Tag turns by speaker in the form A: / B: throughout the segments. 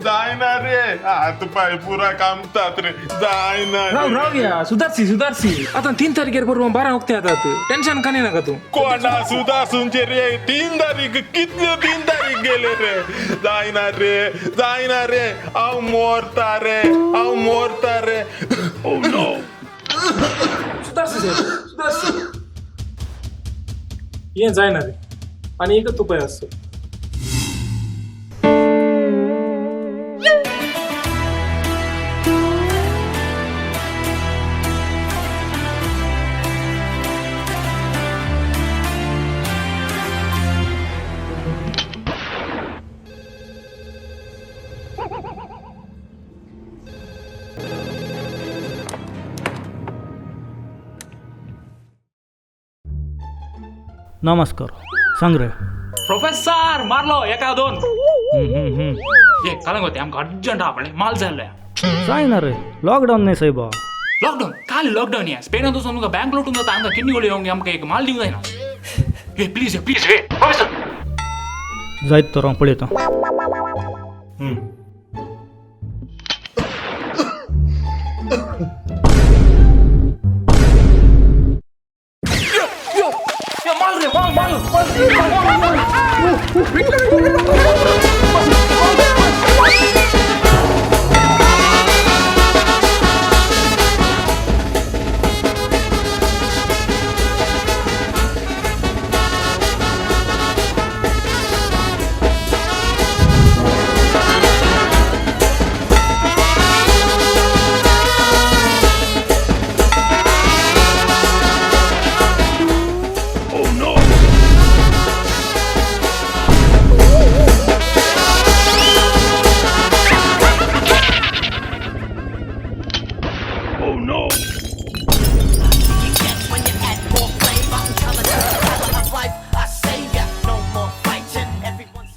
A: जायना रे हात पाय पुरा कामतात रे जायना
B: राव या सुधारसी आता 3 तारखेर बरोबर 12 वक्ते येतात टेन्शन का नाही नका तू
A: कोणा सुद्धा सुनचे रे 3 तारीख कितले 3 तारीख गेले रे जायना रे आव मोरता रे ओ नो
B: सुधारसी ये जायना रे आणि एकच उपाय असतो
C: नमस्कार सांग रे
D: प्रोफेसर मारलो एका दोन ये कलंग होते आमका अर्जंट आपले माल जाल्लो
C: जायना रे लॉकडाऊन नाही साहेबा
D: लॉकडाऊन काल लॉकडाऊन या स्पेन तो समजा बँक लोटून जाता आमका किडनी गोळी येऊन आमका एक माल दिवं जायना ये प्लीज ये प्रोफेसर
C: जायत तर पळयता
D: या माल रे माल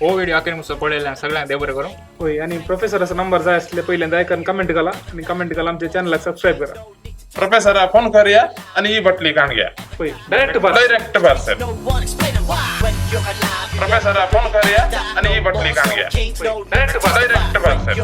E: हो व्हिडिओ अखेर मुसं पडलेला सगळ्यांना दे बरं करून
B: होय आणि प्रोफेसरचा नंबर जाय असले पहिल्यांदा ऐका कमेंट करा आणि कमेंट करा आमच्या चॅनलला सबस्क्राईब करा
A: प्रोफेसर फोन करूया आणि ही बटली काढ घ्या
B: होय डायरेक्ट
A: पार्सल प्रोफेसर फोन करूया आणि ही बटली काढ घ्या डायरेक्ट पार्सल